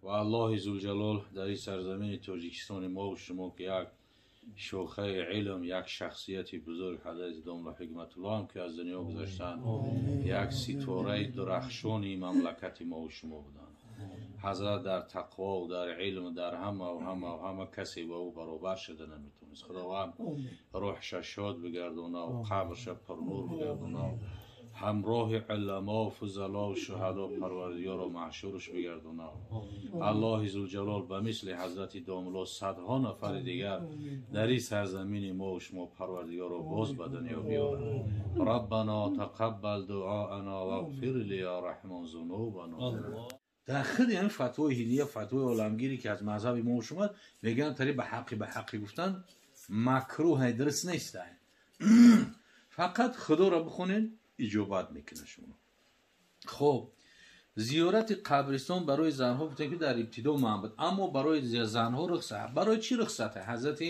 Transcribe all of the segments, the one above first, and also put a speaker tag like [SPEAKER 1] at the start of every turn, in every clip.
[SPEAKER 1] و الله ذوالجلال در این سرزمین تاجیکستان ما و شما که یک شوخه علم، یک شخصیت بزرگ حضرت داملا حکمت الله هم که از دنیا گذاشتن، یک ستاره درخشانی مملکت ما و شما بودن. حضرت در تقوا و در علم و در همه کسی با او برابر شده نمیتونست. خداوند روحش شاد بگردونه و قبرش پر نور بگردونه، همراه علما و فضلا و شهدا پروردگار و محشورش بگردونه. الله ذوالجلال به مثل حضرت داملا صدها نفر دیگر در این سرزمین ما و شما پروردگار رو باز به دنیا بیاره. ربنا تقبل دعاءنا و اغفر لی یا رحمان ذنوبنا. در خود این فتوای هدیه، فتوای عالمگیری که از مذهب ما و شما میگن تری به حقی گفتن مکروه، درست نیست. فقط خدا را بخونین اجابت میکنه شما. خب زیارت قبرستان برای زنها بودن که در ابتدا معبد، اما برای زنها رخصت. برای چی رخصته؟ حضرت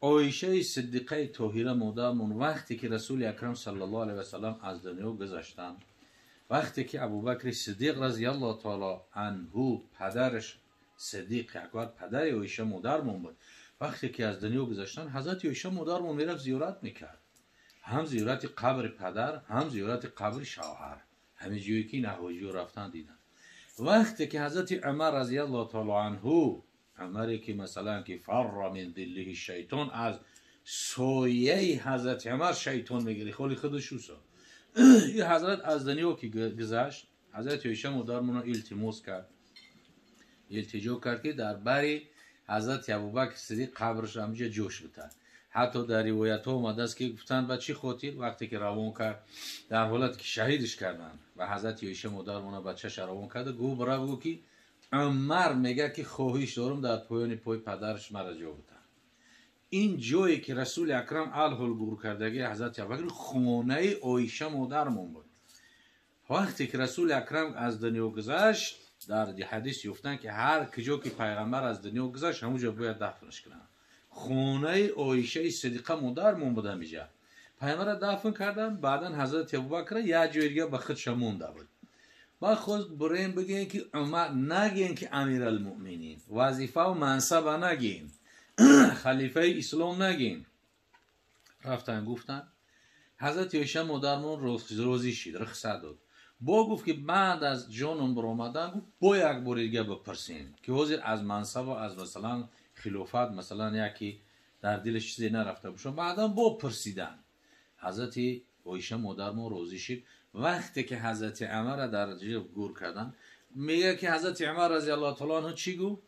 [SPEAKER 1] عایشه صدیقه طاهره مادرمون وقتی که رسول اکرم صلی الله علیه و سلم از دنیا گذشتن، وقتی که ابوبکر صدیق رضی الله تعالی عنه پدرش صدیق اکبر پدر عایشه مادرمون بود، وقتی که از دنیا گذشتن حضرت عایشه مادرمون میرفت زیارت میکرد، هم زیارت قبر پدر هم زیارت قبر شوهر، همه جایی که نهاجی رفتن دیدن. وقتی که حضرت عمر رضی الله تعالی عنه، عمری که مثلا که فر من ذله شیطان، از سایه حضرت عمر شیطان میگیره خالی خودش اوسا. این حضرت از دنیا که گذشت، حضرت عایشه مادرمون التماس کرد، التجا کرد که در بری حضرت ابوبکر صدیق قبرش همجا جوش بتن. حتی در روایت ها اومده است که گفتن به چی خاطر وقتی که روان کرد در حالت که شهیدش کردن و حضرت عایشه مادرمون بچه‌ش روان کرده، گو برای بگو که عمر میگه که خواهش دارم در پایان پای پدرش مرا جا بتن. این جایی که رسول اکرم الگور کردگی حضرت ابوبکر خانه عایشه مادرمون بود. وقتی که رسول اکرم از دنیا گذشت در حدیث گفتن که هر کجا که پیغمبر از دنیا گذشت همونجا باید دفنش کنن. خانه عایشه صدیقه مادرمون بود میجا. پیغمبر دفن کردن، بعدن حضرت ابوبکر یه جای دیگه به خودش مونده بود. با خود بریم بگین که عمر، نگین که امیرالمؤمنین، وظیفه و منصب نگین، خلیفه اسلام نگین. رفتن گفتن حضرت عایشه مادرمون روزی شد، رخصت داد. با گفت که بعد از جانم برآمدن گفت با یک بار دیگه بپرسین که حاضر از منصب و از مثلا خلافت مثلا یکی در دلش چیزی نرفته باشه. بعدا با پرسیدن حضرت عایشه مادرمون روزی شد. وقتی که حضرت عمر در جیب گور کردن، میگه که حضرت عمر رضی الله تعالی عنه چی گفت؟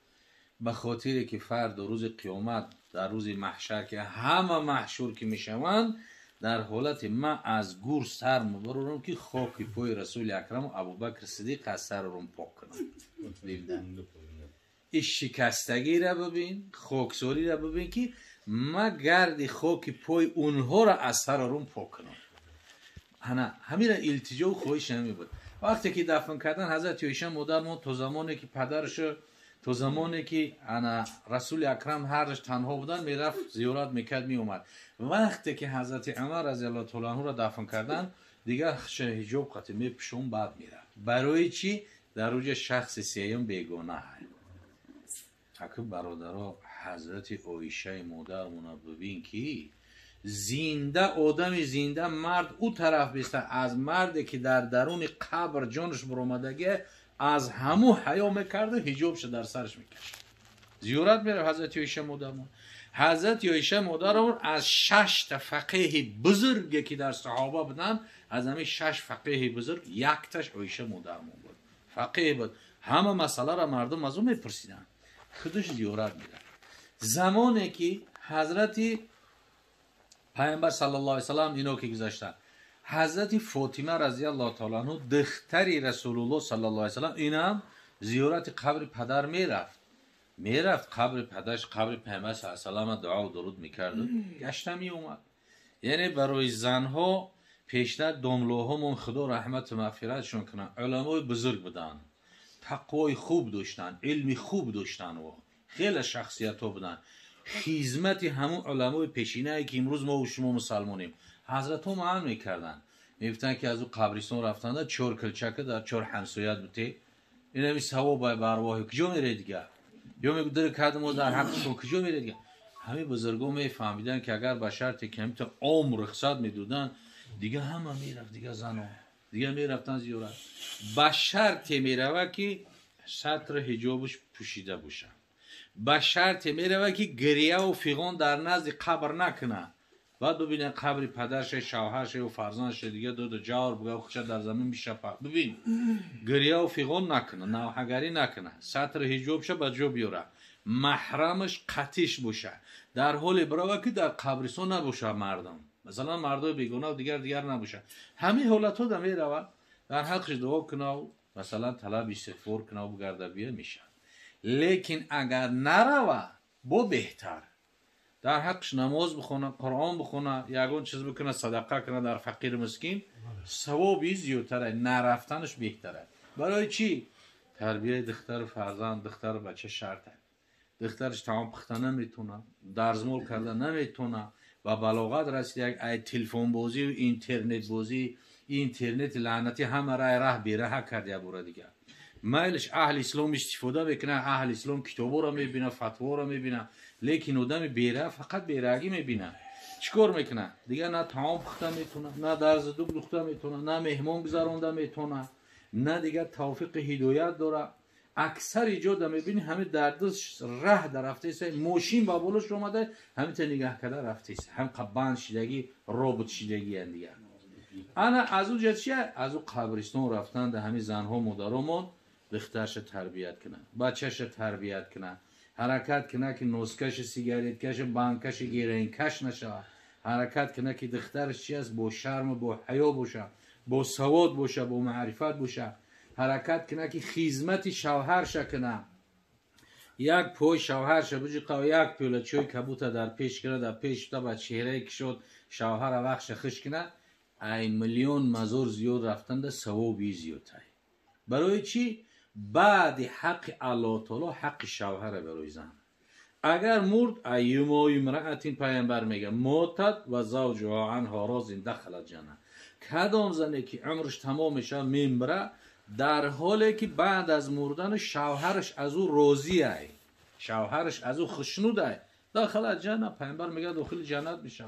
[SPEAKER 1] به خاطر که فرد روز قیامت در روز محشر که همه محشور که میشوند، در حالت من از گور سر مبرورم که خاک پای رسول اکرم و ابوبکر صدیق از سر روم پاک کنم. این شکستگی را ببین، خاکساری را ببین که ما گرد خاک پای اونها را از سر روم پاک کنم. همین را التجا و خواهش نمی بود. وقتی که دفن کردن حضرت عایشه مادرمون، تو زمانی که پدرش، تو زمانی که رسول اکرم هر روز تنها بودن میرفت زیارت میکرد میومد. وقتی که حضرت عمر رضی الله تعالی عنه را دفن کردن دیگه حجاب قطع میپشون بعد میرفت. برای چی؟ در روز شخص سیام بیگانه های. حکم برادرها، حضرت عایشه مادرمون ببین که زنده آدم زنده مرد او طرف بیسته از مردی که در درون قبر جانش برآمدگی از همو حیا میکرده، حجابش در سرش میکشد. زیارت میره حضرت عایشه مادرمون. حضرت عایشه مادرمون از 6 فقیه بزرگی که در صحابه بودن، از همین 6 فقیه بزرگ یکتاش عایشه مادرمون بود. فقیه بود، همه مسئله را مردم از اون میپرسیدن، خودش زیارت میره. زمانی که حضرت پیامبر صلی الله علیه و سلم اینو که گذاشتن، حضرت فاطمه رضی الله تعالی عنها دختری رسول الله صلی الله علیه و سلم، اینم زیارت قبر پدر میرفت قبر پدرش، قبر پیامبر صلی الله علیه و سلم دعا و درود میکرد، گشته می اومد. یعنی برای زنها پیشتر داملوهامون خدا رحمت و مغفرتشون کنه، علمای بزرگ بودن، تقوای خوب داشتن، علمی خوب داشتن و خیلی شخصیت ها بودن. خدمت همون علمای پیشینه که امروز ما و شما مسلمانیم حضرت ها معلوم میکردن. میفتن که از او قبرستان رفتن 4 کلچک در 4 همسایت بوده این همی ثواب بر ارواح کجا میره دیگه یا میگه در کدمو در حقشون کجا میره دیگه همه بزرگان میفهمیدن که اگر به شرط کمی تا عمر رخصت میدادن دیگه همه میرفت دیگه زنان دیگه میرفتن زیارت به شرط میروه که سطر حجابش پوشیده باشه به شرط میروه که گریه و فیغان در نزد قبر نکنه بعد ببینن قبر پدرش شوهرش و فرزندش دیگه دو جار بگه خودش در زمین میشپه ببین گریه و فیغان نکنه نوحگری نکنه سطر حجابش به جا بیاره محرمش قطیش باشه در حال براوه که در قبرستان نباشه مردم مثلا مردم بیگناه و دیگر نباشه همه حالت ها در میروه در حقش دعا کنه و مثلا طلب استغفار کنه و بگرده بیه میشه لیکن اگر نروه با بهتر در حقش نماز بخونه قرآن بخونه یگون چیز بکنه صدقه کنه در فقیر مسکین ثوابی زیادتره نرفتنش بهتره برای چی؟ تربیه دختر فرزند دختر بچه شرطه دخترش تمام پختن نمیتونه درزمول کردن نمیتونه و بلاغت رسید یک ای تلفن بازی و اینترنت بازی اینترنت لعنتی همه راه بیره کرده بوره دیگه میلش اهل اسلام استفاده بکنه اهل اسلام کتابو رو میبینه فتوا رو میبینه لیکن آدم بیره فقط بیرگی میبینه چیکار میکنه دیگه نه تمام پخته میتونه نه درز دوب دوخته میتونه نه مهمان گذرونده میتونه نه دیگه توفیق هدایت داره اکثر ایجاد میبینی همه دردش ره در رفته است ماشین با بولش اومده همین تا نگاه کرده رفته است هم قبان شدگی رابط شدگی دیگه انا از اون جد از اون قبرستان رفتن ده همین زنها مادرامون دخترش تربیت کنن بچهش تربیت کنن حرکت کنه که نوسکش سیگاریت کش بانکش گیرین کش نشه حرکت کنه که دخترش چی است با شرم با حیا باشه با سواد باشه با معرفت باشه حرکت کنه که خدمت شوهرش کنه یک پای شوهرش بجی قو یک پیاله چای کبوت در پیش کنه در پیش تا به چهره که شد شوهر وقش خش کنه این میلیون مزور زیاد رفتن ده ثوابی زیادتر برای چی بعد حق الله تعالی حق شوهر برای زن اگر مرد ایما امرأتین پیامبر میگه موتت و زوجها عنها راض دخلت جنه کدام زنی که عمرش تمام میشه میمره در حالی که بعد از مردن شوهرش از او راضیه شوهرش از او خشنوده داخل جنه پیامبر میگه داخل جنت میشه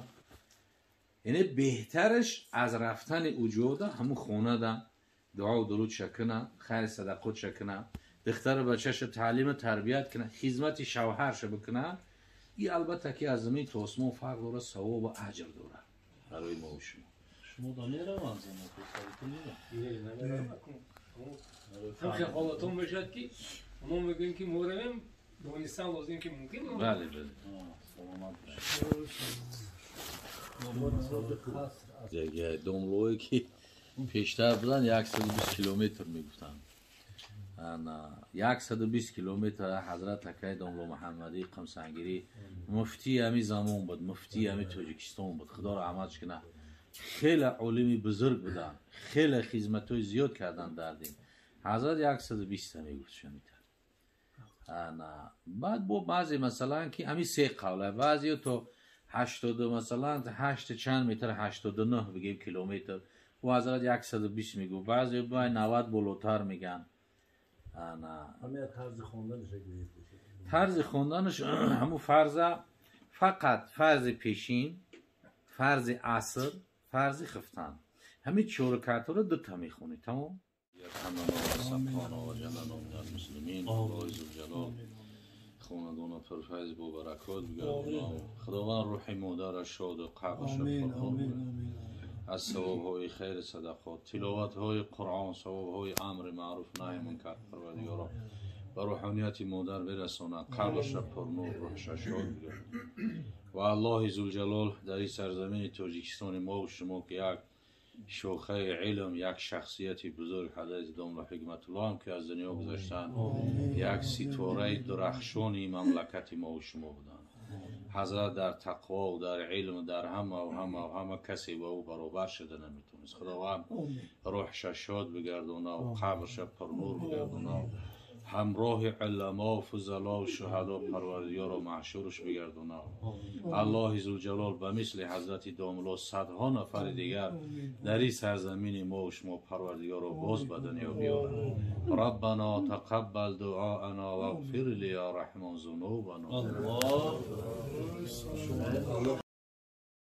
[SPEAKER 1] یعنی بهترش از رفتن وجوده همون خونه ده دعا و درود شکنه خیر صدقات شکنه دختر بچهش تعلیم تربیت کنه خدمت شوهرش بکنه این البته که از زمین تا آسمان فرق داره ثواب و اجر داره برای ما و
[SPEAKER 2] شما دانه رو منظم
[SPEAKER 3] خیلی حالتون بشد که ما میگیم که موریم دانستان لازم که ممکن
[SPEAKER 1] بله بله دیگه دملوی که پیشتر بودن 120 کیلومتر میگفتن 120 کیلومتر حضرت تکای دملو محمدی قمسنگیری مفتی همی زمان بود مفتی همی تاجیکستان بود خدا رحمتش کنه خیلی علمی بزرگ بودن خیلی خدمتای زیاد کردن در دین حضرت 120 میگفت شمیتر بعد با بعضی مثلا که همین 3 قوله بعضی تو 80 مثلا 8 چند متر 89 بگیم کیلومتر و حضرت 120 میگو بعضی با 90 بالاتر میگن
[SPEAKER 2] همه طرز خواندنش
[SPEAKER 1] طرز خواندنش همون فرض فقط فرض پیشین فرض عصر فرض خفتن همین 4 رکعت رو 2 تا میخونی تمام یرحمنا و سبحانا و جلنا من المسلمین الله ذوالجلال خاندان پرفیض با برکات بگردونه خداوند روح مادرش شاد و قبرش پرخور از ثواب های خیر صدقات تلاوت های قرآن ثواب های امر معروف نهی منکر پروردگارا و روحانیت مادر برسانه قبرش پرنور روحش شاد بگردونه و الله ذوالجلال در این سرزمین تاجیکستان ما و شما که یک شوخه علم یک شخصیتی بزرگ حضرت داملا حکمت الله هم که از دنیا گذاشتن یک ستاره درخشانی مملکت ما و شما بودن حضرت در تقوا و در علم و در همه کسی با او برابر شده نمیتونست خداوند روحش شاد بگردونه و قبرش پر نور بگردونه همراه علما و فضلا و شهدا پروردگار و محشورش بگردونا. الله ذوالجلال به مثل حضرت داملا صدها نفر دیگر در این سرزمین ما و شما پروردگار رو باز به دنیا بیاره. ربنا تقبل دعاءنا واغفر لي يا رحمن ذنوبنا.